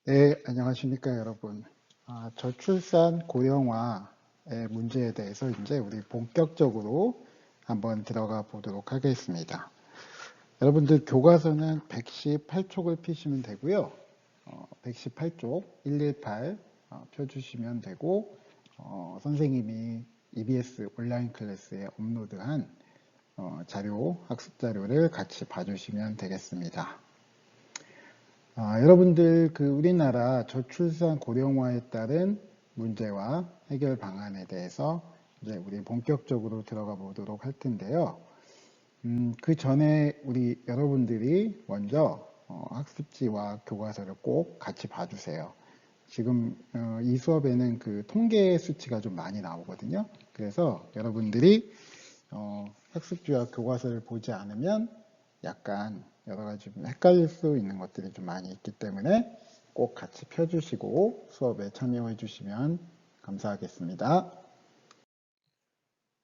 네, 안녕하십니까, 여러분. 저출산 고령화의 문제에 대해서 이제 우리 본격적으로 한번 들어가 보도록 하겠습니다. 여러분들 교과서는 118쪽을 피시면 되고요. 118쪽 118 펴주시면 되고, 선생님이 EBS 온라인 클래스에 업로드한 학습 자료를 같이 봐주시면 되겠습니다. 여러분들 우리나라 저출산 고령화에 따른 문제와 해결 방안에 대해서 이제 우리 본격적으로 들어가 보도록 할 텐데요. 그 전에 우리 여러분들이 먼저 학습지와 교과서를 꼭 같이 봐주세요. 지금 이 수업에는 그 통계 수치가 좀 많이 나오거든요. 그래서 여러분들이 학습지와 교과서를 보지 않으면 약간 여러 가지 헷갈릴 수 있는 것들이 좀 많이 있기 때문에 꼭 같이 펴주시고 수업에 참여해 주시면 감사하겠습니다.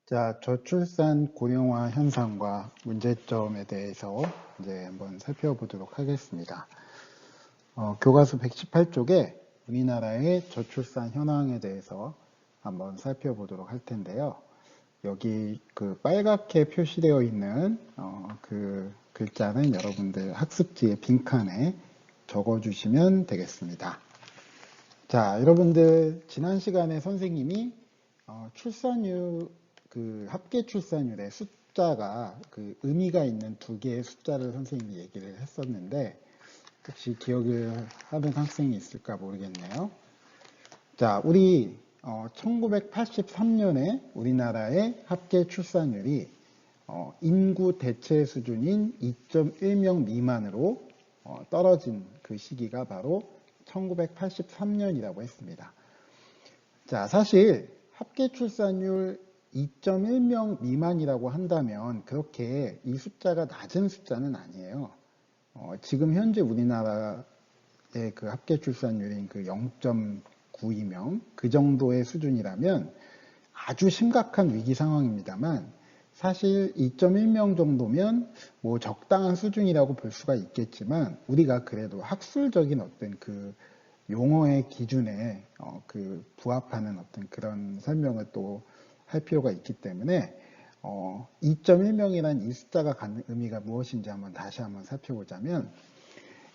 자, 저출산 고령화 현상과 문제점에 대해서 이제 한번 살펴보도록 하겠습니다. 교과서 118쪽에 우리나라의 저출산 현황에 대해서 한번 살펴보도록 할 텐데요. 여기 그 빨갛게 표시되어 있는 그 글자는 여러분들 학습지의 빈칸에 적어주시면 되겠습니다. 자, 여러분들 지난 시간에 선생님이 출산율 그 합계 출산율의 숫자가 그 의미가 있는 두 개의 숫자를 선생님이 얘기를 했었는데 혹시 기억을 하는 학생이 있을까 모르겠네요. 자, 우리 1983년에 우리나라의 합계 출산율이 인구 대체 수준인 2.1명 미만으로 떨어진 그 시기가 바로 1983년이라고 했습니다. 자, 사실 합계 출산율 2.1명 미만이라고 한다면 그렇게 이 숫자가 낮은 숫자는 아니에요. 지금 현재 우리나라의 그 합계 출산율인 그 0.92명 그 정도의 수준이라면 아주 심각한 위기 상황입니다만 사실 2.1명 정도면 뭐 적당한 수준이라고 볼 수가 있겠지만 우리가 그래도 학술적인 어떤 그 용어의 기준에 그 부합하는 어떤 그런 설명을 또 할 필요가 있기 때문에 2.1명이라는 이 숫자가 갖는 의미가 무엇인지 다시 한번 살펴보자면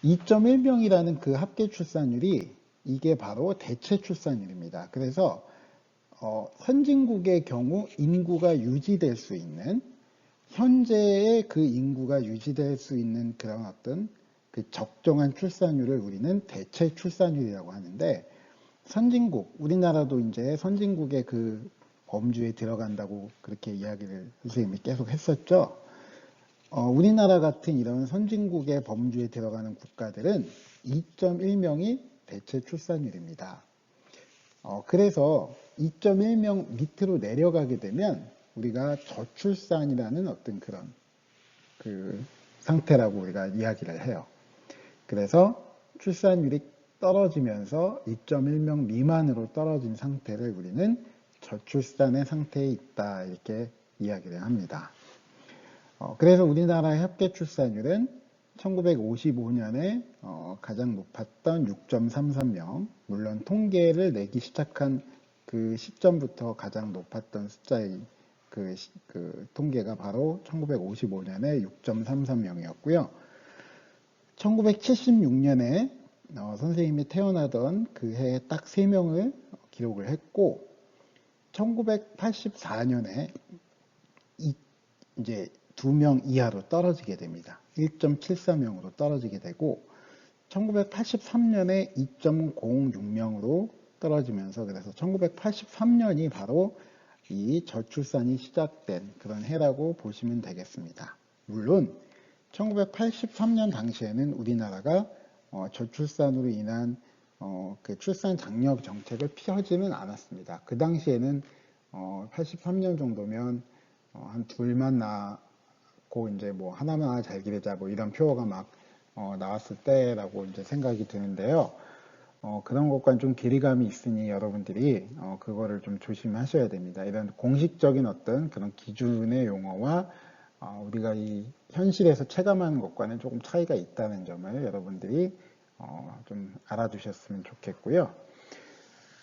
2.1명이라는 그 합계 출산율이 이게 바로 대체 출산율입니다. 그래서 선진국의 경우 인구가 유지될 수 있는 현재의 그 인구가 유지될 수 있는 그런 어떤 그 적정한 출산율을 우리는 대체 출산율이라고 하는데 선진국, 우리나라도 이제 선진국의 그 범주에 들어간다고 그렇게 이야기를 선생님이 계속 했었죠. 우리나라 같은 이런 선진국의 범주에 들어가는 국가들은 2.1명이 대체 출산율입니다. 그래서 2.1명 밑으로 내려가게 되면 우리가 저출산이라는 어떤 그런 그 상태라고 우리가 이야기를 해요. 그래서 출산율이 떨어지면서 2.1명 미만으로 떨어진 상태를 우리는 저출산의 상태에 있다 이렇게 이야기를 합니다. 그래서 우리나라의 합계 출산율은 1955년에 가장 높았던 6.33명, 물론 통계를 내기 시작한 그 시점부터 가장 높았던 숫자의 그 통계가 바로 1955년에 6.33명이었고요. 1976년에 선생님이 태어나던 그 해에 딱 3명을 기록을 했고 1984년에 이제 2명 이하로 떨어지게 됩니다. 1.74명으로 떨어지게 되고 1983년에 2.06명으로 떨어지면서 그래서 1983년이 바로 이 저출산이 시작된 그런 해라고 보시면 되겠습니다. 물론 1983년 당시에는 우리나라가 저출산으로 인한 그 출산 장려 정책을 펴지는 않았습니다. 그 당시에는 83년 정도면 한 둘만 낳고 이제 뭐 하나만 잘 기르자 뭐 이런 표어가 막 나왔을 때라고 이제 생각이 드는데요. 그런 것과는 좀 괴리감이 있으니 여러분들이 그거를 좀 조심하셔야 됩니다. 이런 공식적인 어떤 그런 기준의 용어와 우리가 이 현실에서 체감하는 것과는 조금 차이가 있다는 점을 여러분들이 좀 알아두셨으면 좋겠고요.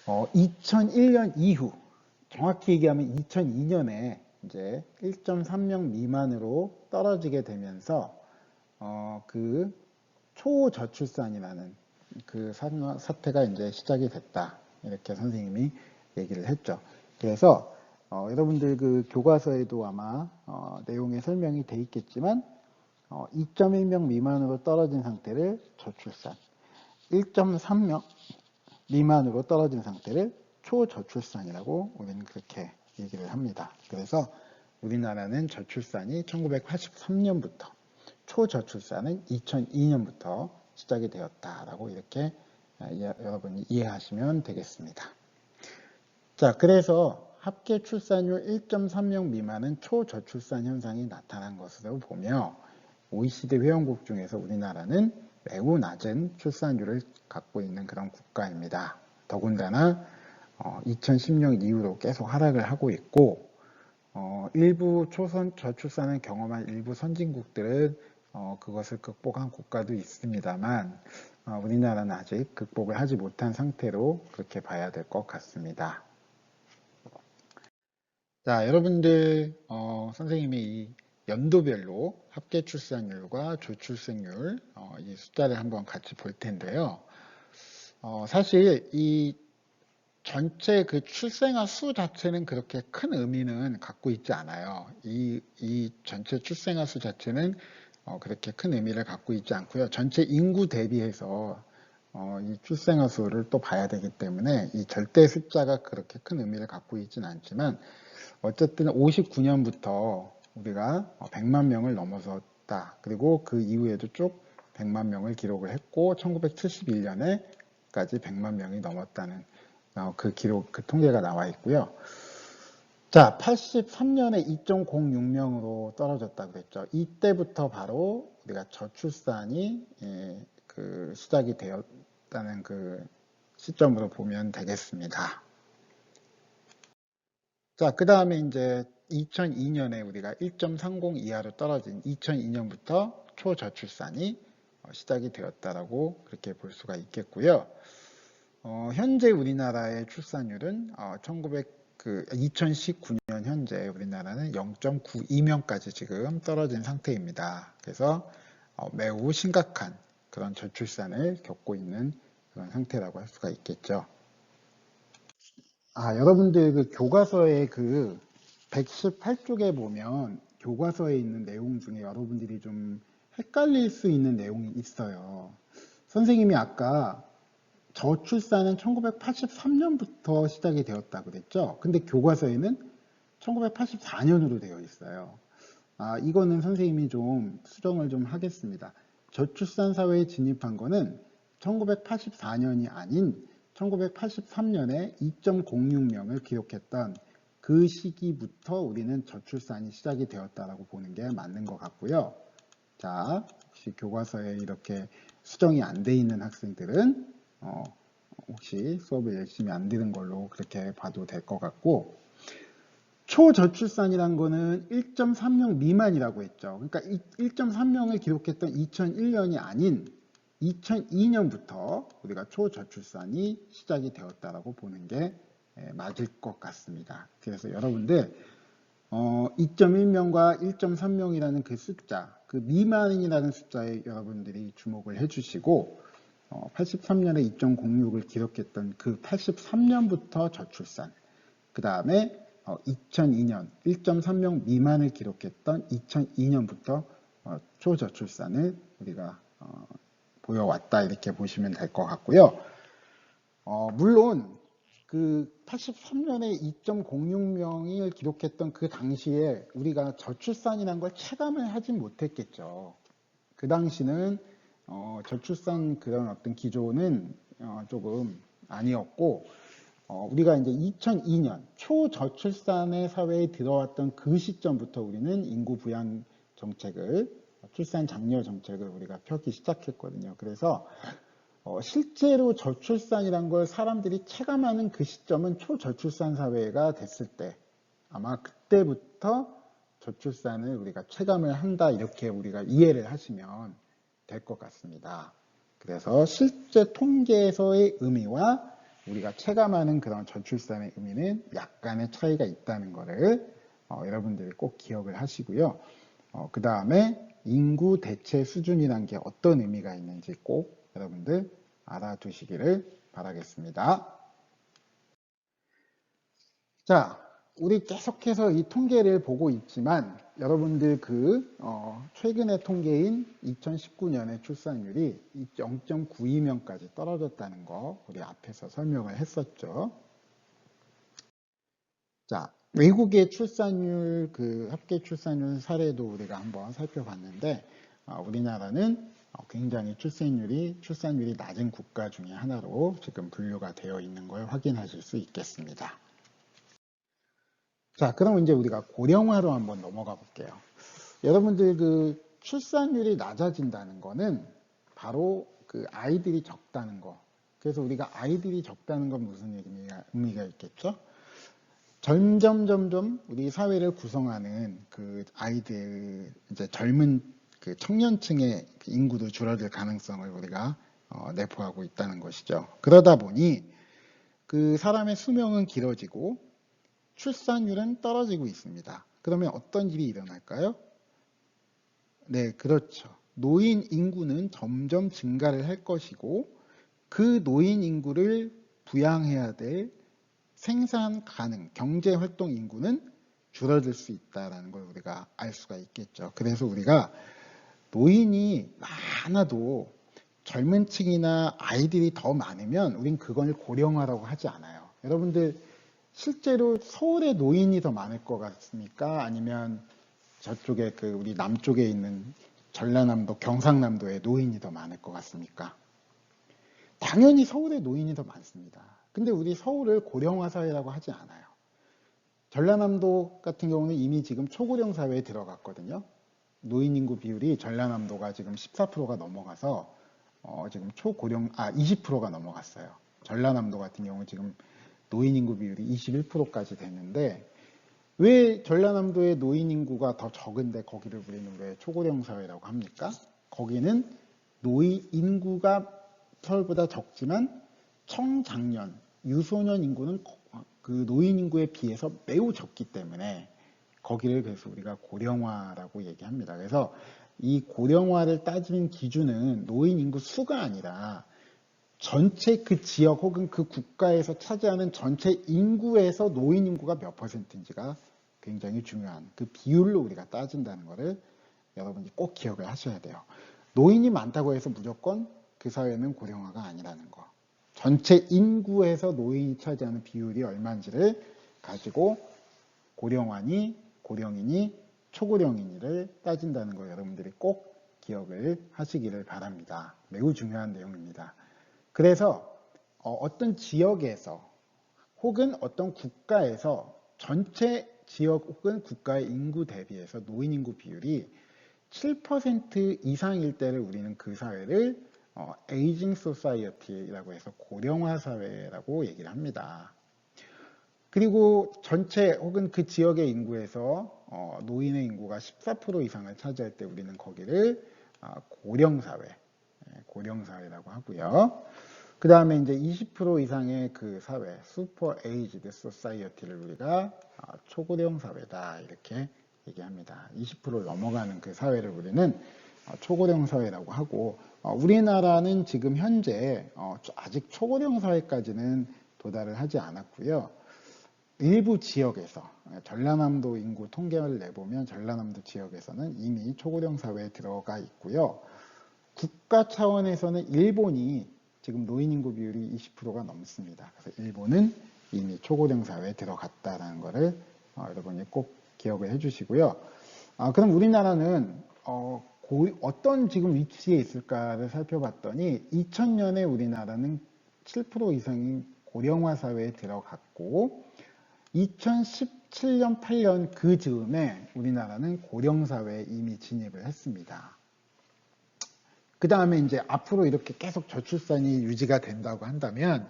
2001년 이후, 정확히 얘기하면 2002년에 이제 1.3명 미만으로 떨어지게 되면서 그 초저출산이라는 그 사태가 이제 시작이 됐다. 이렇게 선생님이 얘기를 했죠. 그래서 여러분들 그 교과서에도 아마 내용에 설명이 돼 있겠지만 2.1명 미만으로 떨어진 상태를 저출산, 1.3명 미만으로 떨어진 상태를 초저출산이라고 우리는 그렇게 얘기를 합니다. 그래서 우리나라는 저출산이 1983년부터, 초저출산은 2002년부터 시작이 되었다라고 이렇게 여러분이 이해하시면 되겠습니다. 자, 그래서 합계 출산율 1.3명 미만은 초저출산 현상이 나타난 것으로 보며 OECD 회원국 중에서 우리나라는 매우 낮은 출산율을 갖고 있는 그런 국가입니다. 더군다나 2010년 이후로 계속 하락을 하고 있고 일부 저출산을 경험한 일부 선진국들은 그것을 극복한 국가도 있습니다만 우리나라는 아직 극복을 하지 못한 상태로 그렇게 봐야 될 것 같습니다. 자, 여러분들 선생님이 이 연도별로 합계 출산율과 조출생률 이 숫자를 한번 같이 볼 텐데요. 사실 이 전체 그 출생아 수 자체는 그렇게 큰 의미는 갖고 있지 않아요. 이 전체 출생아 수 자체는 그렇게 큰 의미를 갖고 있지 않고요. 전체 인구 대비해서 이 출생아 수를 또 봐야 되기 때문에 이 절대 숫자가 그렇게 큰 의미를 갖고 있지는 않지만 어쨌든 59년부터 우리가 100만 명을 넘어섰다. 그리고 그 이후에도 쭉 100만 명을 기록을 했고 1971년에까지 100만 명이 넘었다는 그 기록, 그 통계가 나와 있고요. 자, 83년에 2.06명으로 떨어졌다고 그랬죠. 이때부터 바로 우리가 저출산이 그 시작이 되었다는 그 시점으로 보면 되겠습니다. 자, 그 다음에 이제 2002년에 우리가 1.30 이하로 떨어진 2002년부터 초저출산이 시작이 되었다라고 그렇게 볼 수가 있겠고요. 현재 우리나라의 출산율은 2019년 현재 우리나라는 0.92명까지 지금 떨어진 상태입니다. 그래서 매우 심각한 그런 저출산을 겪고 있는 그런 상태라고 할 수가 있겠죠. 여러분들 그 교과서에 그 118쪽에 보면 교과서에 있는 내용 중에 여러분들이 좀 헷갈릴 수 있는 내용이 있어요. 선생님이 아까 저출산은 1983년부터 시작이 되었다고 그랬죠. 근데 교과서에는 1984년으로 되어 있어요. 이거는 선생님이 좀 수정을 좀 하겠습니다. 저출산 사회에 진입한 거는 1984년이 아닌 1983년에 2.06명을 기록했던 그 시기부터 우리는 저출산이 시작이 되었다라고 보는 게 맞는 것 같고요. 자, 혹시 교과서에 이렇게 수정이 안 돼 있는 학생들은 혹시 수업을 열심히 안 들은 걸로 그렇게 봐도 될 것 같고, 초저출산이란 거는 1.3명 미만이라고 했죠. 그러니까 1.3명을 기록했던 2001년이 아닌 2002년부터 우리가 초저출산이 시작이 되었다라고 보는 게 맞을 것 같습니다. 그래서 여러분들 2.1명과 1.3명이라는 그 숫자, 그 미만이라는 숫자에 여러분들이 주목을 해주시고 83년에 2.06을 기록했던 그 83년부터 저출산, 그 다음에 2002년 1.3명 미만을 기록했던 2002년부터 초저출산을 우리가 보여왔다 이렇게 보시면 될 것 같고요. 물론 그 83년에 2.06명을 기록했던 그 당시에 우리가 저출산이라는 걸 체감을 하진 못했겠죠. 그 당시는 저출산 그런 어떤 기조는 조금 아니었고 우리가 이제 2002년 초저출산의 사회에 들어왔던 그 시점부터 우리는 인구 부양 정책을 출산 장려 정책을 우리가 펴기 시작했거든요. 그래서 실제로 저출산이란 걸 사람들이 체감하는 그 시점은 초저출산 사회가 됐을 때 아마 그때부터 저출산을 우리가 체감을 한다 이렇게 우리가 이해를 하시면 될 것 같습니다. 그래서 실제 통계에서의 의미와 우리가 체감하는 그런 저출산의 의미는 약간의 차이가 있다는 것을 여러분들이 꼭 기억을 하시고요. 그 다음에 인구 대체 수준이란 게 어떤 의미가 있는지 꼭 여러분들 알아두시기를 바라겠습니다. 자, 우리 계속해서 이 통계를 보고 있지만 여러분들 최근의 통계인 2019년의 출산율이 0.92명까지 떨어졌다는 거 우리 앞에서 설명을 했었죠. 자, 외국의 출산율, 합계 출산율 사례도 우리가 한번 살펴봤는데, 우리나라는 굉장히 출산율이 낮은 국가 중에 하나로 지금 분류가 되어 있는 걸 확인하실 수 있겠습니다. 자, 그럼 이제 우리가 고령화로 한번 넘어가 볼게요. 여러분들 출산율이 낮아진다는 거는 바로 아이들이 적다는 거. 그래서 우리가 아이들이 적다는 건 무슨 의미가 있겠죠? 점점 우리 사회를 구성하는 아이들, 이제 젊은 청년층의 인구도 줄어들 가능성을 우리가 내포하고 있다는 것이죠. 그러다 보니 사람의 수명은 길어지고 출산율은 떨어지고 있습니다. 그러면 어떤 일이 일어날까요? 네, 그렇죠. 노인 인구는 점점 증가를 할 것이고 그 노인 인구를 부양해야 될 생산 가능, 경제 활동 인구는 줄어들 수 있다는 걸 우리가 알 수가 있겠죠. 그래서 우리가 노인이 많아도 젊은 층이나 아이들이 더 많으면 우린 그걸 고령화라고 하지 않아요. 여러분들 실제로 서울에 노인이 더 많을 것 같습니까? 아니면 저쪽에 우리 남쪽에 있는 전라남도, 경상남도에 노인이 더 많을 것 같습니까? 당연히 서울에 노인이 더 많습니다. 근데 우리 서울을 고령화 사회라고 하지 않아요. 전라남도 같은 경우는 이미 지금 초고령 사회에 들어갔거든요. 노인 인구 비율이 전라남도가 지금 14%가 넘어가서 지금 20%가 넘어갔어요. 전라남도 같은 경우 지금 노인 인구 비율이 21%까지 됐는데 왜 전라남도의 노인 인구가 더 적은데 거기를 우리는 왜 초고령 사회라고 합니까? 거기는 노인 인구가 서울보다 적지만 청장년, 유소년 인구는 노인 인구에 비해서 매우 적기 때문에 거기를 그래서 우리가 고령화라고 얘기합니다. 그래서 이 고령화를 따지는 기준은 노인 인구 수가 아니라 전체 지역 혹은 국가에서 차지하는 전체 인구에서 노인 인구가 몇 %인지가 굉장히 중요한 비율로 우리가 따진다는 것을 여러분이 꼭 기억을 하셔야 돼요. 노인이 많다고 해서 무조건 그 사회는 고령화가 아니라는 거. 전체 인구에서 노인이 차지하는 비율이 얼마인지를 가지고 고령화니 고령이니 초고령이니를 따진다는 거 여러분들이 꼭 기억을 하시기를 바랍니다. 매우 중요한 내용입니다. 그래서 어떤 지역에서 혹은 어떤 국가에서 전체 지역 혹은 국가의 인구 대비해서 노인 인구 비율이 7% 이상일 때를 우리는 그 사회를 에이징 소사이어티라고 해서 고령화 사회라고 얘기를 합니다. 그리고 전체 혹은 그 지역의 인구에서 노인의 인구가 14% 이상을 차지할 때 우리는 거기를 고령사회라고 하고요. 그 다음에 이제 20% 이상의 사회, 슈퍼 에이지드 소사이어티를 우리가 초고령 사회다 이렇게 얘기합니다. 20%를 넘어가는 그 사회를 우리는 초고령 사회라고 하고 우리나라는 지금 현재 아직 초고령 사회까지는 도달을 하지 않았고요. 일부 지역에서 전라남도 인구 통계를 내보면 전라남도 지역에서는 이미 초고령 사회에 들어가 있고요. 국가 차원에서는 일본이 지금 노인 인구 비율이 20%가 넘습니다. 그래서 일본은 이미 초고령 사회에 들어갔다는 것을 여러분이 꼭 기억을 해주시고요. 그럼 우리나라는 어떤 지금 위치에 있을까를 살펴봤더니 2000년에 우리나라는 7% 이상이 고령화 사회에 들어갔고 2017년, 8년 그 즈음에 우리나라는 고령사회에 이미 진입을 했습니다. 그 다음에 이제 앞으로 이렇게 계속 저출산이 유지가 된다고 한다면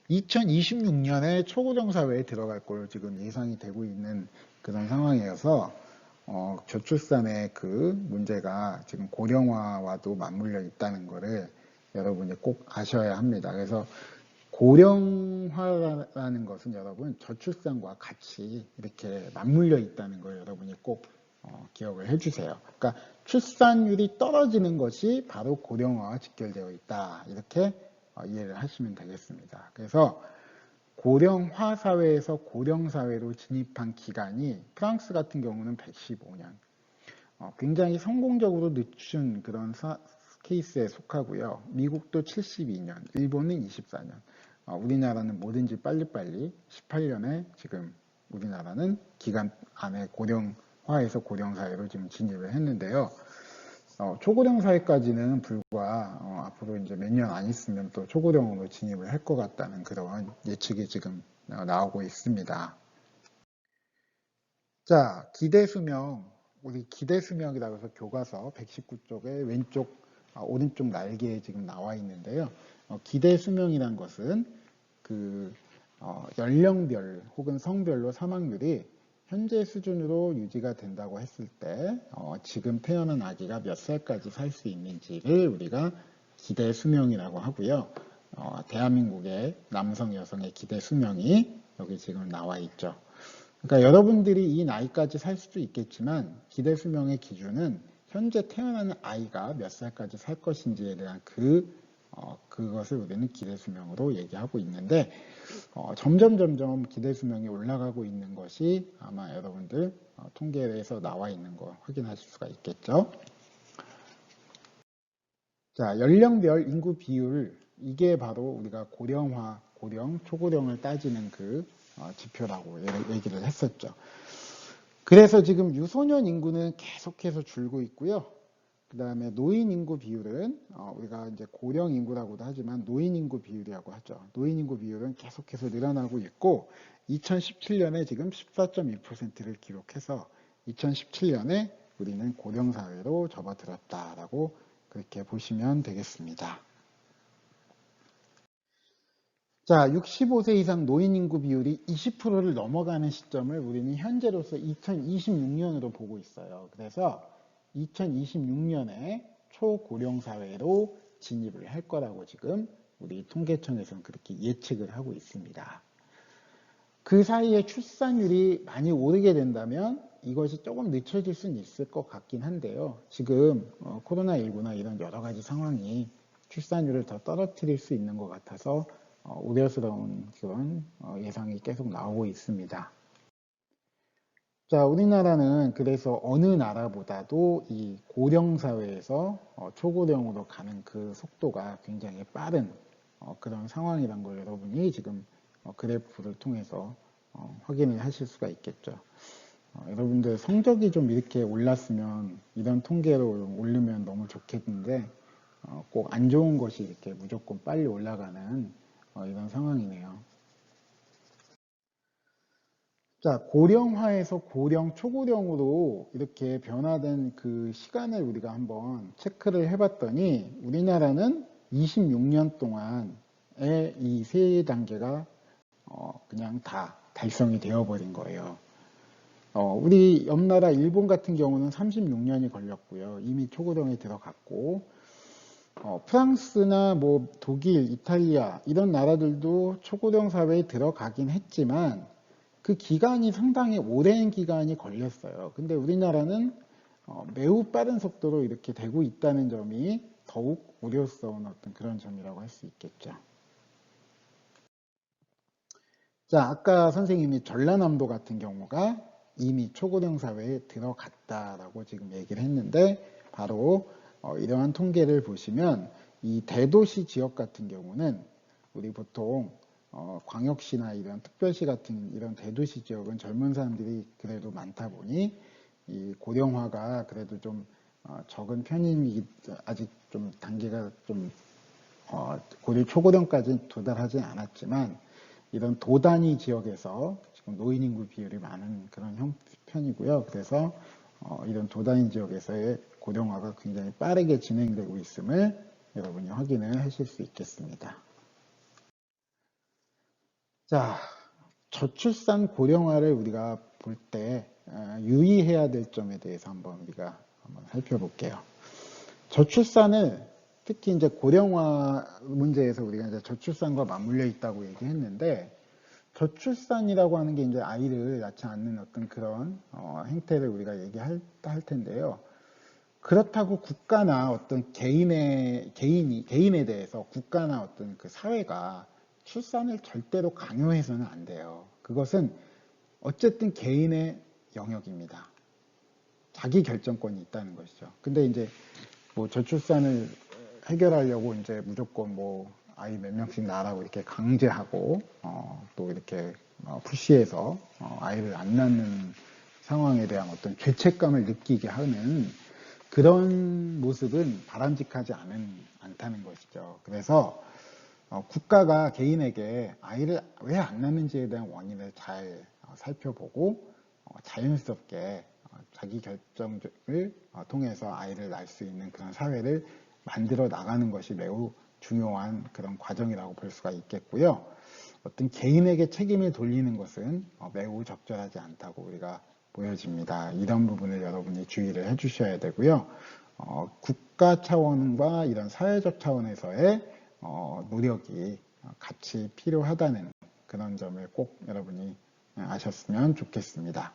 2026년에 초고령사회에 들어갈 걸로 지금 예상이 되고 있는 그런 상황이어서 저출산의 문제가 지금 고령화와도 맞물려 있다는 것을 여러분이 꼭 아셔야 합니다. 그래서 고령화라는 것은 여러분 저출산과 같이 이렇게 맞물려 있다는 걸 여러분이 꼭 기억을 해주세요. 그러니까 출산율이 떨어지는 것이 바로 고령화와 직결되어 있다. 이렇게 이해를 하시면 되겠습니다. 그래서 고령화 사회에서 고령 사회로 진입한 기간이 프랑스 같은 경우는 115년. 굉장히 성공적으로 늦춘 그런 케이스에 속하고요. 미국도 72년, 일본은 24년. 우리나라는 뭐든지 빨리빨리 18년에 지금 우리나라는 기간 안에 고령화에서 고령사회로 지금 진입을 했는데요. 초고령 사회까지는 불과 앞으로 이제 몇 년 안 있으면 또 초고령으로 진입을 할 것 같다는 그런 예측이 지금 나오고 있습니다. 자, 기대수명, 우리 기대수명이라고 해서 교과서 119쪽에 왼쪽, 오른쪽 날개에 지금 나와 있는데요. 기대수명이란 것은 그 연령별 혹은 성별로 사망률이 현재 수준으로 유지가 된다고 했을 때 지금 태어난 아기가 몇 살까지 살 수 있는지를 우리가 기대 수명이라고 하고요. 대한민국의 남성, 여성의 기대 수명이 여기 지금 나와 있죠. 그러니까 여러분들이 이 나이까지 살 수도 있겠지만 기대 수명의 기준은 현재 태어나는 아이가 몇 살까지 살 것인지에 대한 그것을 우리는 기대 수명으로 얘기하고 있는데 점점 기대 수명이 올라가고 있는 것이 아마 여러분들 통계에서 나와 있는 거 확인하실 수가 있겠죠. 자, 연령별 인구 비율, 이게 바로 우리가 고령화, 고령, 초고령을 따지는 그 지표라고 얘기를 했었죠. 그래서 지금 유소년 인구는 계속해서 줄고 있고요. 그 다음에 노인 인구 비율은 우리가 이제 고령 인구라고도 하지만 노인 인구 비율이라고 하죠. 노인 인구 비율은 계속해서 늘어나고 있고 2017년에 지금 14.2%를 기록해서 2017년에 우리는 고령 사회로 접어들었다라고 그렇게 보시면 되겠습니다. 자, 65세 이상 노인 인구 비율이 20%를 넘어가는 시점을 우리는 현재로서 2026년으로 보고 있어요. 그래서 2026년에 초고령 사회로 진입을 할 거라고 지금 우리 통계청에서는 그렇게 예측을 하고 있습니다. 그 사이에 출산율이 많이 오르게 된다면 이것이 조금 늦춰질 수는 있을 것 같긴 한데요. 지금 코로나19나 이런 여러 가지 상황이 출산율을 더 떨어뜨릴 수 있는 것 같아서 우려스러운 그런 예상이 계속 나오고 있습니다. 자, 우리나라는 그래서 어느 나라보다도 이 고령 사회에서 초고령으로 가는 그 속도가 굉장히 빠른 그런 상황이란 걸 여러분이 지금 그래프를 통해서 확인을 하실 수가 있겠죠. 여러분들 성적이 좀 이렇게 올랐으면 이런 통계로 오르면 너무 좋겠는데 꼭 안 좋은 것이 이렇게 무조건 빨리 올라가는 이런 상황이네요. 자, 고령화에서 고령, 초고령으로 이렇게 변화된 그 시간을 우리가 한번 체크를 해봤더니 우리나라는 26년 동안에 이 세 단계가 그냥 다 달성이 되어버린 거예요. 우리 옆나라 일본 같은 경우는 36년이 걸렸고요. 이미 초고령에 들어갔고 프랑스나 뭐 독일, 이탈리아 이런 나라들도 초고령 사회에 들어가긴 했지만 그 기간이 상당히 오랜 기간이 걸렸어요. 근데 우리나라는 매우 빠른 속도로 이렇게 되고 있다는 점이 더욱 우려스러운 어떤 그런 점이라고 할 수 있겠죠. 자, 아까 선생님이 전라남도 같은 경우가 이미 초고령 사회에 들어갔다라고 지금 얘기를 했는데 바로 이러한 통계를 보시면 이 대도시 지역 같은 경우는 우리 보통 광역시나 이런 특별시 같은 이런 대도시 지역은 젊은 사람들이 그래도 많다 보니 이 고령화가 그래도 좀 적은 편이 아직 좀 단계가 좀 초고령까지 도달하지 않았지만 이런 도단위 지역에서 지금 노인 인구 비율이 많은 그런 편이고요. 그래서 이런 도단위 지역에서의 고령화가 굉장히 빠르게 진행되고 있음을 여러분이 확인을 하실 수 있겠습니다. 자, 저출산 고령화를 우리가 볼 때 유의해야 될 점에 대해서 우리가 한번 살펴볼게요. 저출산을 특히 이제 고령화 문제에서 우리가 이제 저출산과 맞물려 있다고 얘기했는데, 저출산이라고 하는 게 이제 아이를 낳지 않는 어떤 그런 행태를 우리가 얘기할 텐데요. 그렇다고 국가나 어떤 개인에 대해서 국가나 어떤 그 사회가 출산을 절대로 강요해서는 안 돼요. 그것은 어쨌든 개인의 영역입니다. 자기 결정권이 있다는 것이죠. 근데 이제 뭐 저출산을 해결하려고 이제 무조건 뭐 아이 몇 명씩 낳으라고 이렇게 강제하고 또 이렇게 푸시해서 아이를 안 낳는 상황에 대한 어떤 죄책감을 느끼게 하는 그런 모습은 바람직하지 않다는 것이죠. 그래서 국가가 개인에게 아이를 왜 안 낳는지에 대한 원인을 잘 살펴보고 자연스럽게 자기 결정을 통해서 아이를 낳을 수 있는 그런 사회를 만들어 나가는 것이 매우 중요한 그런 과정이라고 볼 수가 있겠고요. 어떤 개인에게 책임을 돌리는 것은 매우 적절하지 않다고 우리가 보여집니다. 이런 부분을 여러분이 주의를 해주셔야 되고요. 국가 차원과 이런 사회적 차원에서의 노력이 같이 필요하다는 그런 점을 꼭 여러분이 아셨으면 좋겠습니다.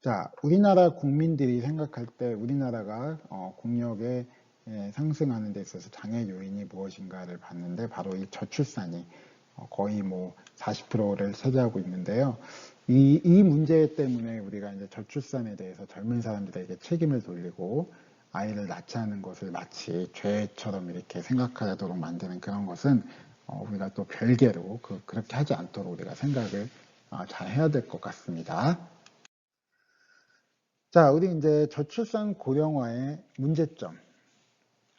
자, 우리나라 국민들이 생각할 때 우리나라가 국력에 상승하는 데 있어서 장애 요인이 무엇인가를 봤는데 바로 이 저출산이 거의 뭐 40%를 차지하고 있는데요. 이 문제 때문에 우리가 이제 저출산에 대해서 젊은 사람들에게 책임을 돌리고 아이를 낳지 않은 것을 마치 죄처럼 이렇게 생각하도록 만드는 그런 것은 우리가 또 별개로 그렇게 하지 않도록 우리가 생각을 잘 해야 될 것 같습니다. 자, 우리 이제 저출산 고령화의 문제점,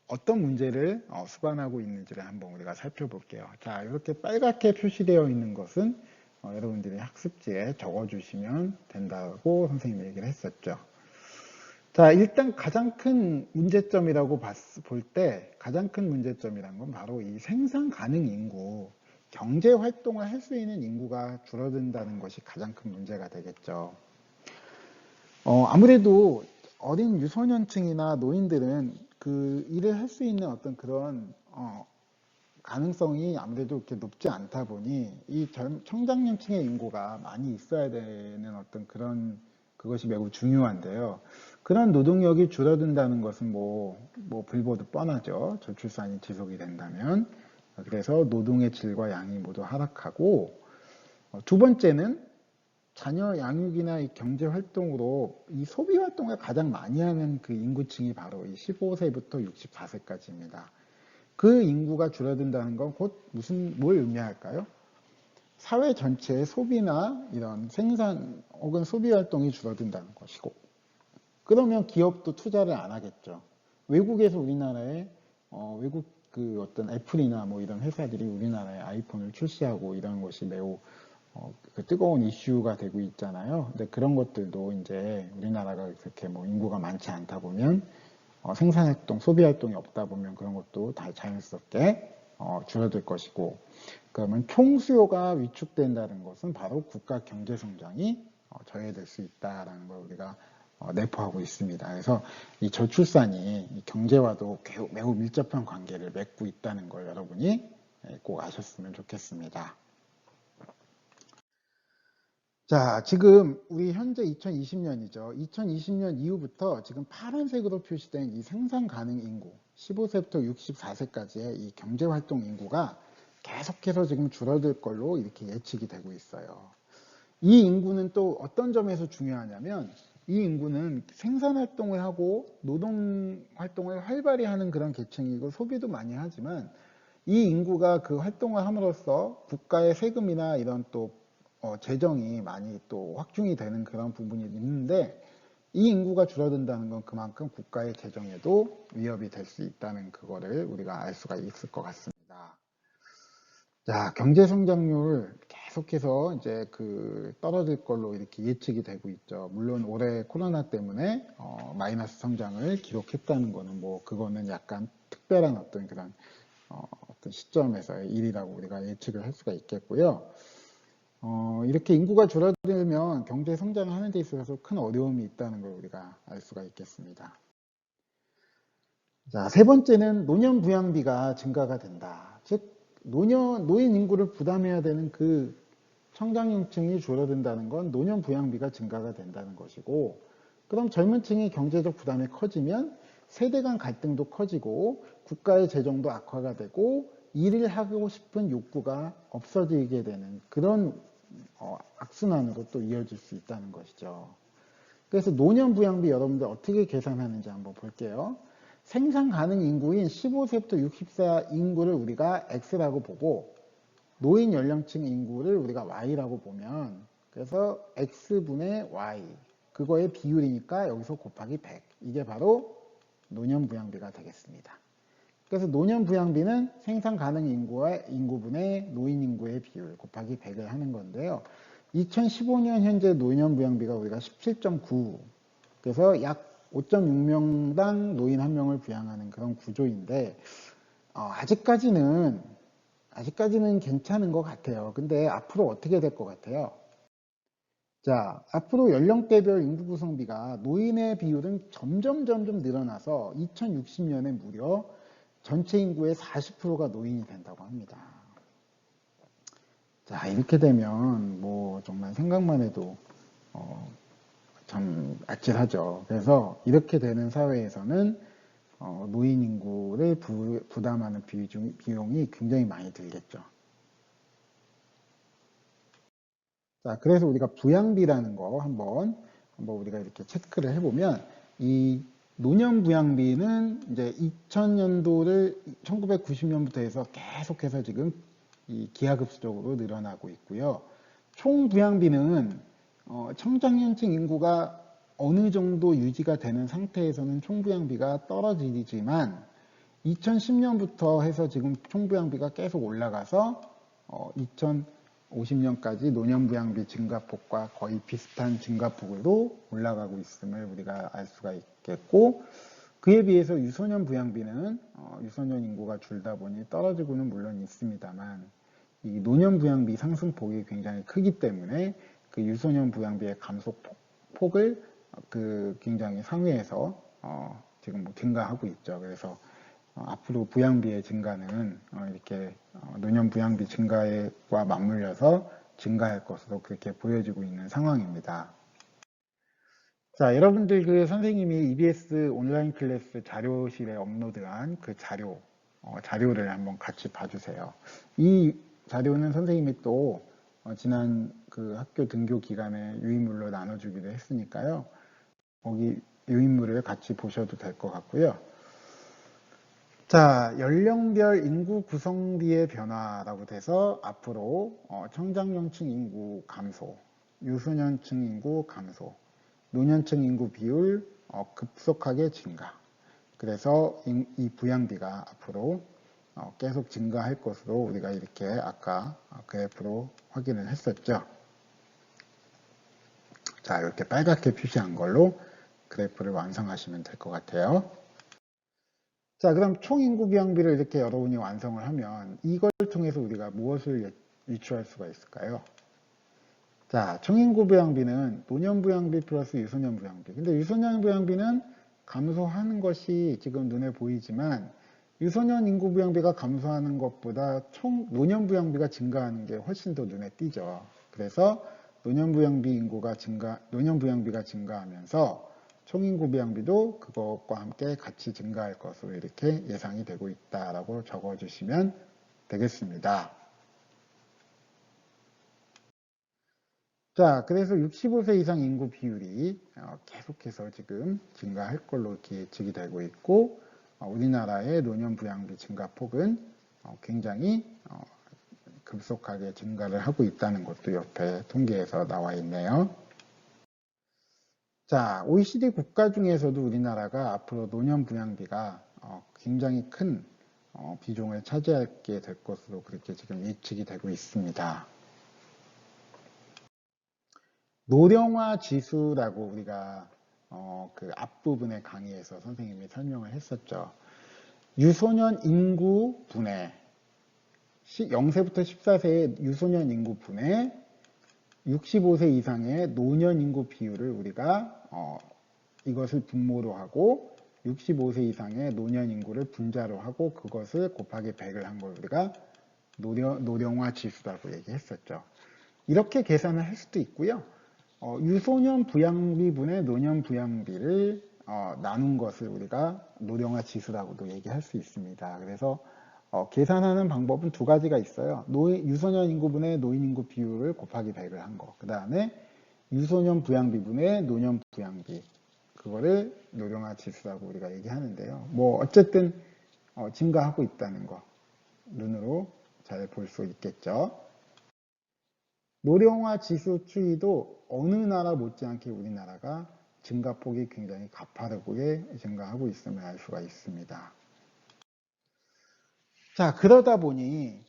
어떤 문제를 수반하고 있는지를 한번 우리가 살펴볼게요. 자, 이렇게 빨갛게 표시되어 있는 것은 여러분들이 학습지에 적어주시면 된다고 선생님이 얘기를 했었죠. 자, 일단 가장 큰 문제점이라고 볼 때 가장 큰 문제점이란 건 바로 이 생산 가능 인구, 경제 활동을 할 수 있는 인구가 줄어든다는 것이 가장 큰 문제가 되겠죠. 아무래도 어린 유소년층이나 노인들은 그 일을 할 수 있는 어떤 그런 가능성이 아무래도 그렇게 높지 않다 보니 이 청장년층의 인구가 많이 있어야 되는 어떤 그것이 매우 중요한데요. 그런 노동력이 줄어든다는 것은 뭐 불보듯 뻔하죠. 저출산이 지속이 된다면. 그래서 노동의 질과 양이 모두 하락하고, 두 번째는 자녀 양육이나 이 경제 활동으로 이 소비 활동을 가장 많이 하는 그 인구층이 바로 이 15세부터 64세까지입니다. 그 인구가 줄어든다는 건 곧 뭘 의미할까요? 사회 전체의 소비나 이런 생산 혹은 소비 활동이 줄어든다는 것이고, 그러면 기업도 투자를 안 하겠죠. 외국에서 우리나라에 외국 그 어떤 애플이나 뭐 이런 회사들이 우리나라에 아이폰을 출시하고 이런 것이 매우 그 뜨거운 이슈가 되고 있잖아요. 근데 그런 것들도 이제 우리나라가 그렇게 뭐 인구가 많지 않다 보면 생산활동, 소비활동이 없다 보면 그런 것도 다 자연스럽게 줄어들 것이고, 그러면 총수요가 위축된다는 것은 바로 국가 경제성장이 저해될 수 있다라는 걸 우리가 내포하고 있습니다. 그래서 이 저출산이 이 경제와도 매우 밀접한 관계를 맺고 있다는 걸 여러분이 꼭 아셨으면 좋겠습니다. 자, 지금 우리 현재 2020년이죠. 2020년 이후부터 지금 파란색으로 표시된 이 생산 가능 인구, 15세부터 64세까지의 이 경제활동 인구가 계속해서 지금 줄어들 걸로 이렇게 예측이 되고 있어요. 이 인구는 또 어떤 점에서 중요하냐면, 이 인구는 생산활동을 하고 노동활동을 활발히 하는 그런 계층이고 소비도 많이 하지만, 이 인구가 그 활동을 함으로써 국가의 세금이나 이런 또 재정이 많이 또 확충이 되는 그런 부분이 있는데, 이 인구가 줄어든다는 건 그만큼 국가의 재정에도 위협이 될 수 있다는 그거를 우리가 알 수가 있을 것 같습니다. 자, 경제 성장률 계속해서 이제 떨어질 걸로 이렇게 예측이 되고 있죠. 물론 올해 코로나 때문에 마이너스 성장을 기록했다는 거는 뭐 그거는 약간 특별한 어떤 그런 어떤 시점에서의 일이라고 우리가 예측을 할 수가 있겠고요. 이렇게 인구가 줄어들면 경제 성장을 하는 데 있어서 큰 어려움이 있다는 걸 우리가 알 수가 있겠습니다. 자, 세 번째는 노년 부양비가 증가가 된다. 즉, 노인 인구를 부담해야 되는 그 청장년층이 줄어든다는 건 노년 부양비가 증가가 된다는 것이고, 그럼 젊은 층의 경제적 부담이 커지면 세대 간 갈등도 커지고 국가의 재정도 악화가 되고 일을 하고 싶은 욕구가 없어지게 되는 그런 악순환으로 또 이어질 수 있다는 것이죠. 그래서 노년 부양비 여러분들 어떻게 계산하는지 한번 볼게요. 생산 가능 인구인 15세부터 60세 인구를 우리가 X라고 보고 노인 연령층 인구를 우리가 Y라고 보면 그래서 X분의 Y 그거의 비율이니까 여기서 곱하기 100 이게 바로 노년 부양비가 되겠습니다. 그래서 노년 부양비는 생산 가능 인구와 인구분의 노인 인구의 비율 곱하기 100을 하는 건데요. 2015년 현재 노년 부양비가 우리가 17.9 그래서 약 5.6명당 노인 1명을 부양하는 그런 구조인데 아직까지는 괜찮은 것 같아요. 근데 앞으로 어떻게 될 것 같아요? 자, 앞으로 연령대별 인구 구성비가 노인의 비율은 점점 늘어나서 2060년에 무려 전체 인구의 40%가 노인이 된다고 합니다. 자, 이렇게 되면 뭐 정말 생각만 해도 참 아찔하죠. 그래서 이렇게 되는 사회에서는 노인 인구를 부담하는 비용이 굉장히 많이 들겠죠. 자, 그래서 우리가 부양비라는 거 한번 우리가 이렇게 체크를 해보면 이 노년 부양비는 이제 2000년도를 1990년부터 해서 계속해서 지금 이 기하급수적으로 늘어나고 있고요. 총 부양비는 청장년층 인구가 어느 정도 유지가 되는 상태에서는 총 부양비가 떨어지지만 2010년부터 해서 지금 총 부양비가 계속 올라가서 2050년까지 노년 부양비 증가폭과 거의 비슷한 증가폭으로 올라가고 있음을 우리가 알 수가 있겠고 그에 비해서 유소년 부양비는 유소년 인구가 줄다 보니 떨어지고는 물론 있습니다만 이 노년 부양비 상승폭이 굉장히 크기 때문에 그 유소년 부양비의 감소폭을 굉장히 상회해서 지금 뭐 증가하고 있죠. 그래서 앞으로 부양비의 증가는 이렇게 노년 부양비 증가와 맞물려서 증가할 것으로 그렇게 보여지고 있는 상황입니다. 자, 여러분들 그 선생님이 EBS 온라인 클래스 자료실에 업로드한 그 자료를 한번 같이 봐주세요. 이 자료는 선생님이 또 지난 그 학교 등교 기간에 유인물로 나눠주기도 했으니까요. 거기 유인물을 같이 보셔도 될 것 같고요. 자, 연령별 인구 구성비의 변화라고 돼서 앞으로 청장년층 인구 감소, 유소년층 인구 감소, 노년층 인구 비율 급속하게 증가. 그래서 이 부양비가 앞으로 계속 증가할 것으로 우리가 이렇게 아까 그래프로 확인을 했었죠. 자, 이렇게 빨갛게 표시한 걸로 그래프를 완성하시면 될 것 같아요. 자, 그럼 총인구 부양비를 이렇게 여러분이 완성을 하면 이걸 통해서 우리가 무엇을 유추할 수가 있을까요? 자, 총인구 부양비는 노년 부양비 플러스 유소년 부양비. 근데 유소년 부양비는 감소하는 것이 지금 눈에 보이지만 유소년 인구 부양비가 감소하는 것보다 노년 부양비가 증가하는 게 훨씬 더 눈에 띄죠. 그래서 노년 부양비가 증가하면서 총인구 부양비도 그것과 함께 같이 증가할 것으로 이렇게 예상이 되고 있다라고 적어주시면 되겠습니다. 자, 그래서 65세 이상 인구 비율이 계속해서 지금 증가할 걸로 이렇게 예측이 되고 있고 우리나라의 노년 부양비 증가폭은 굉장히 급속하게 증가를 하고 있다는 것도 옆에 통계에서 나와 있네요. 자, OECD 국가 중에서도 우리나라가 앞으로 노년 부양비가 굉장히 큰 비중을 차지하게 될 것으로 그렇게 지금 예측이 되고 있습니다. 노령화 지수라고 우리가 그 앞부분의 강의에서 선생님이 설명을 했었죠. 유소년 인구 분해 0세부터 14세의 유소년 인구 분해 65세 이상의 노년 인구 비율을 우리가 이것을 분모로 하고 65세 이상의 노년 인구를 분자로 하고 그것을 곱하기 100을 한 걸 우리가 노령화 지수라고 얘기했었죠. 이렇게 계산을 할 수도 있고요. 유소년 부양비분의 노년 부양비를 나눈 것을 우리가 노령화 지수라고도 얘기할 수 있습니다. 그래서 계산하는 방법은 두 가지가 있어요. 유소년 인구분의 노인 인구 비율을 곱하기 100을 한 거. 그 다음에 유소년 부양비분의 노년 부양비. 그거를 노령화 지수라고 우리가 얘기하는데요. 뭐 어쨌든 증가하고 있다는 거 눈으로 잘 볼 수 있겠죠. 노령화 지수 추이도 어느 나라 못지않게 우리나라가 증가폭이 굉장히 가파르게 증가하고 있음을 알 수가 있습니다. 자, 그러다 보니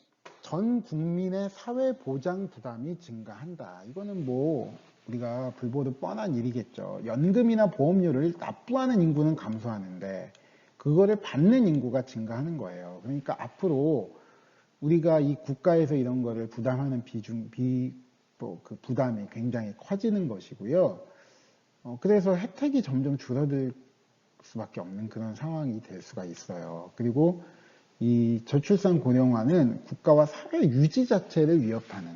전 국민의 사회보장 부담이 증가한다. 이거는 뭐 우리가 불보듯 뻔한 일이겠죠. 연금이나 보험료를 납부하는 인구는 감소하는데 그거를 받는 인구가 증가하는 거예요. 그러니까 앞으로 우리가 이 국가에서 이런 거를 부담하는 그 부담이 굉장히 커지는 것이고요. 그래서 혜택이 점점 줄어들 수밖에 없는 그런 상황이 될 수가 있어요. 그리고 이 저출산 고령화는 국가와 사회 유지 자체를 위협하는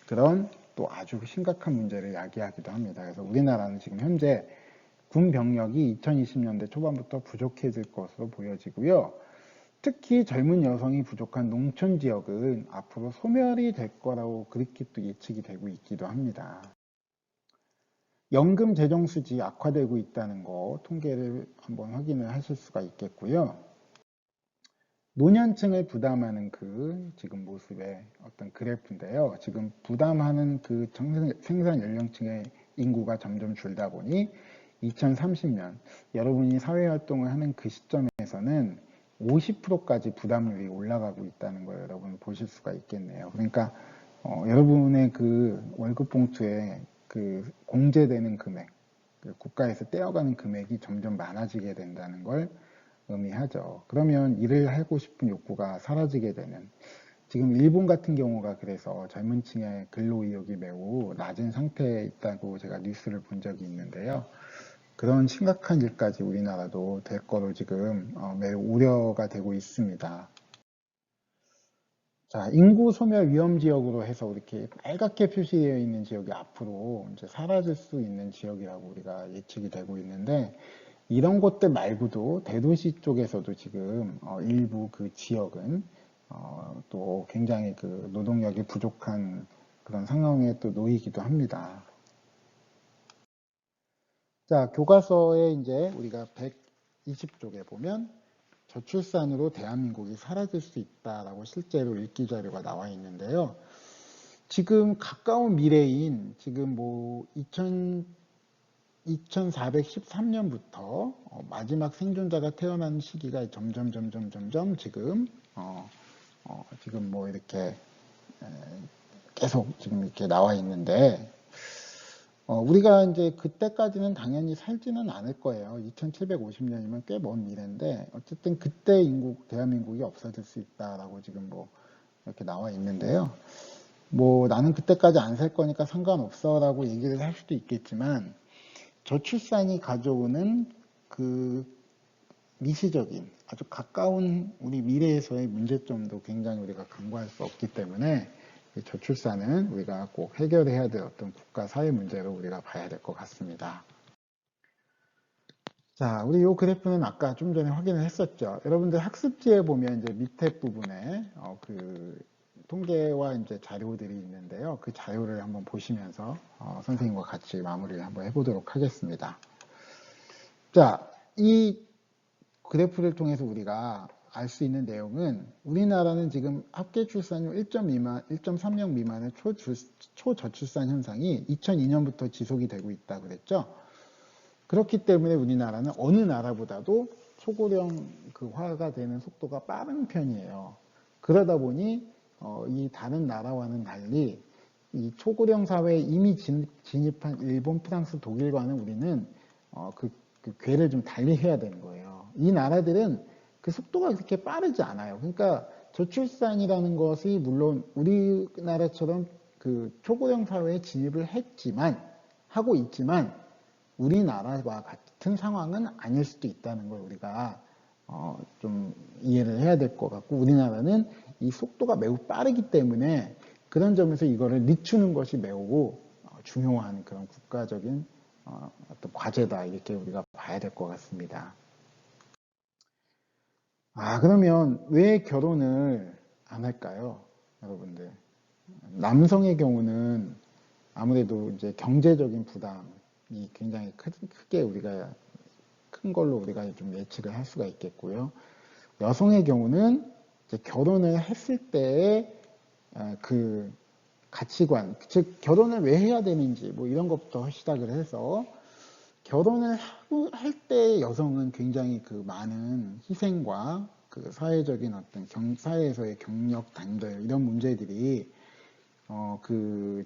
그런 또 아주 심각한 문제를 야기하기도 합니다. 그래서 우리나라는 지금 현재 군 병력이 2020년대 초반부터 부족해질 것으로 보여지고요. 특히 젊은 여성이 부족한 농촌 지역은 앞으로 소멸이 될 거라고 그렇게 또 예측이 되고 있기도 합니다. 연금 재정 수지 악화되고 있다는 거 통계를 한번 확인을 하실 수가 있겠고요. 노년층을 부담하는 그 지금 모습의 어떤 그래프인데요. 지금 부담하는 그 생산 연령층의 인구가 점점 줄다 보니 2030년 여러분이 사회활동을 하는 그 시점에서는 50%까지 부담률이 올라가고 있다는 걸 여러분 보실 수가 있겠네요. 그러니까 여러분의 그 월급 봉투에 그 공제되는 금액, 그 국가에서 떼어가는 금액이 점점 많아지게 된다는 걸 의미하죠. 그러면 일을 하고 싶은 욕구가 사라지게 되는, 지금 일본 같은 경우가 그래서 젊은 층의 근로의욕이 매우 낮은 상태에 있다고 제가 뉴스를 본 적이 있는데요. 그런 심각한 일까지 우리나라도 될 거로 지금 매우 우려가 되고 있습니다. 자, 인구 소멸 위험 지역으로 해서 이렇게 빨갛게 표시되어 있는 지역이 앞으로 이제 사라질 수 있는 지역이라고 우리가 예측이 되고 있는데, 이런 곳들 말고도 대도시 쪽에서도 지금 일부 그 지역은 또 굉장히 그 노동력이 부족한 그런 상황에 또 놓이기도 합니다. 자, 교과서에 이제 우리가 120쪽에 보면 저출산으로 대한민국이 사라질 수 있다라고 실제로 읽기 자료가 나와 있는데요. 지금 가까운 미래인 지금 뭐 2413년부터 마지막 생존자가 태어나는 시기가 점점 지금 지금 뭐 이렇게 계속 지금 이렇게 나와 있는데 우리가 이제 그때까지는 당연히 살지는 않을 거예요. 2750년이면 꽤 먼 미래인데 어쨌든 그때 대한민국이 없어질 수 있다라고 지금 뭐 이렇게 나와 있는데요. 뭐 나는 그때까지 안 살 거니까 상관없어라고 얘기를 할 수도 있겠지만 저출산이 가져오는 그 미시적인 아주 가까운 우리 미래에서의 문제점도 굉장히 우리가 간과할 수 없기 때문에 저출산은 우리가 꼭 해결해야 될 어떤 국가 사회 문제로 우리가 봐야 될 것 같습니다. 자, 우리 이 그래프는 아까 좀 전에 확인을 했었죠. 여러분들 학습지에 보면 이제 밑에 부분에 그 통계와 이제 자료들이 있는데요. 그 자료를 한번 보시면서 선생님과 같이 마무리를 한번 해보도록 하겠습니다. 자, 이 그래프를 통해서 우리가 알 수 있는 내용은 우리나라는 지금 합계 출산율 1.30 미만의 초저출산 현상이 2002년부터 지속이 되고 있다고 그랬죠. 그렇기 때문에 우리나라는 어느 나라보다도 초고령화가 되는 속도가 빠른 편이에요. 그러다 보니 이 다른 나라와는 달리 이 초고령 사회에 이미 진입한 일본, 프랑스, 독일과는 우리는 그 궤를 좀 달리 해야 되는 거예요. 이 나라들은 그 속도가 그렇게 빠르지 않아요. 그러니까 저출산이라는 것이 물론 우리나라처럼 그 초고령 사회에 진입을 하고 있지만 우리나라와 같은 같은 상황은 아닐 수도 있다는 걸 우리가 좀 이해를 해야 될 것 같고, 우리나라는 이 속도가 매우 빠르기 때문에 그런 점에서 이거를 늦추는 것이 매우 중요한 그런 국가적인 어떤 과제다, 이렇게 우리가 봐야 될 것 같습니다. 그러면 왜 결혼을 안 할까요, 여러분들? 남성의 경우는 아무래도 이제 경제적인 부담이 굉장히 크게 우리가 큰 걸로 우리가 좀 예측을 할 수가 있겠고요. 여성의 경우는 이제 결혼을 했을 때의 그 가치관, 즉 결혼을 왜 해야 되는지 뭐 이런 것부터 시작을 해서, 결혼을 할 때 여성은 굉장히 그 많은 희생과 그 사회적인 어떤 사회에서의 경력 단절 이런 문제들이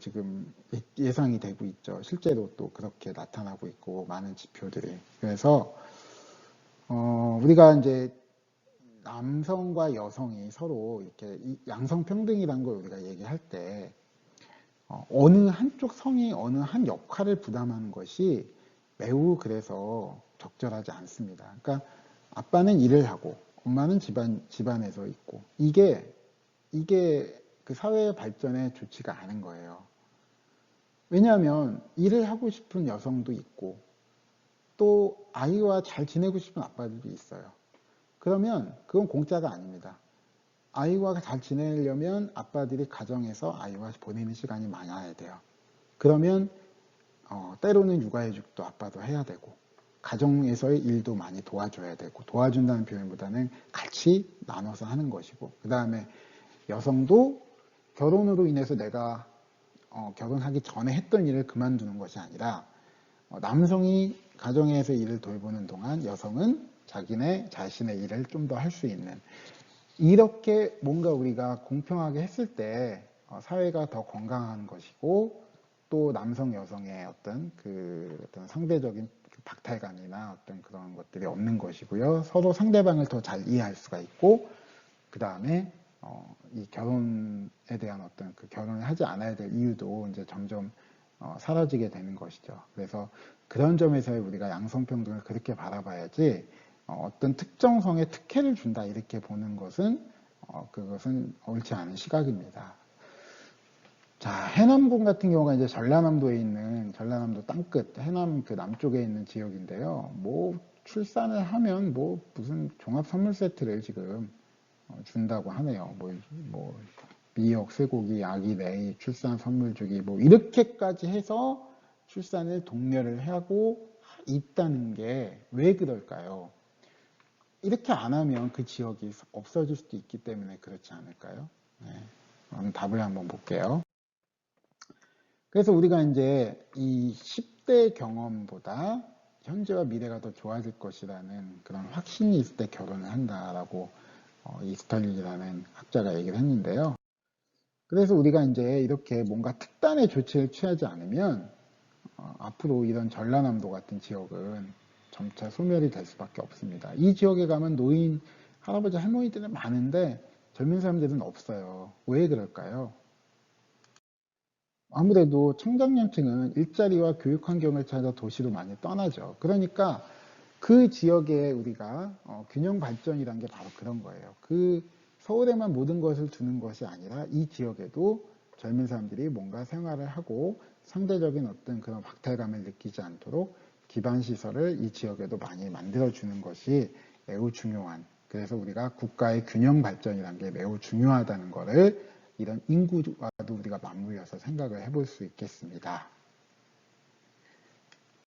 지금 예상이 되고 있죠. 실제로 또 그렇게 나타나고 있고, 많은 지표들이. 그래서 우리가 이제 남성과 여성이 서로 이렇게 양성평등이라는 걸 우리가 얘기할 때 어느 한쪽 성이 어느 한 역할을 부담하는 것이 매우 그래서 적절하지 않습니다. 그러니까 아빠는 일을 하고 엄마는 집안에서 있고, 이게 그 사회의 발전에 좋지가 않은 거예요. 왜냐하면 일을 하고 싶은 여성도 있고 또 아이와 잘 지내고 싶은 아빠들도 있어요. 그러면 그건 공짜가 아닙니다. 아이와 잘 지내려면 아빠들이 가정에서 아이와 보내는 시간이 많아야 돼요. 그러면 때로는 육아휴직도 아빠도 해야 되고, 가정에서의 일도 많이 도와줘야 되고, 도와준다는 표현보다는 같이 나눠서 하는 것이고, 그 다음에 여성도 결혼으로 인해서 내가 결혼하기 전에 했던 일을 그만두는 것이 아니라, 남성이 가정에서 일을 돌보는 동안 여성은 자신의 일을 좀 더 할 수 있는, 이렇게 뭔가 우리가 공평하게 했을 때 사회가 더 건강한 것이고, 또 남성 여성의 어떤 상대적인 박탈감이나 어떤 그런 것들이 없는 것이고요. 서로 상대방을 더 잘 이해할 수가 있고, 그 다음에 이 결혼에 대한 어떤 그 결혼을 하지 않아야 될 이유도 이제 점점 사라지게 되는 것이죠. 그래서 그런 점에서 우리가 양성평등을 그렇게 바라봐야지, 어떤 특정성에 특혜를 준다 이렇게 보는 것은 그것은 옳지 않은 시각입니다. 자, 해남군 같은 경우가 이제 전라남도에 있는, 전라남도 땅끝 해남 그 남쪽에 있는 지역인데요. 뭐 출산을 하면 뭐 무슨 종합 선물 세트를 지금 준다고 하네요. 뭐 미역, 쇠고기, 아기 내이, 출산 선물 주기, 뭐 이렇게까지 해서 출산을 독려를 하고 있다는 게 왜 그럴까요? 이렇게 안 하면 그 지역이 없어질 수도 있기 때문에 그렇지 않을까요? 네. 그럼 답을 한번 볼게요. 그래서 우리가 이제 이 10대 경험보다 현재와 미래가 더 좋아질 것이라는 그런 확신이 있을 때 결혼을 한다라고 이 스탈린이라는 학자가 얘기를 했는데요. 그래서 우리가 이제 이렇게 뭔가 특단의 조치를 취하지 않으면 앞으로 이런 전라남도 같은 지역은 점차 소멸이 될 수밖에 없습니다. 이 지역에 가면 노인, 할아버지, 할머니들은 많은데 젊은 사람들은 없어요. 왜 그럴까요? 아무래도 청장년층은 일자리와 교육 환경을 찾아 도시로 많이 떠나죠. 그러니까 그 지역에 우리가 균형 발전이란 게 바로 그런 거예요. 그 서울에만 모든 것을 두는 것이 아니라 이 지역에도 젊은 사람들이 뭔가 생활을 하고 상대적인 어떤 그런 박탈감을 느끼지 않도록 기반 시설을 이 지역에도 많이 만들어주는 것이 매우 중요한, 그래서 우리가 국가의 균형 발전이란 게 매우 중요하다는 것을 이런 인구와도 우리가 맞물려서 생각을 해볼 수 있겠습니다.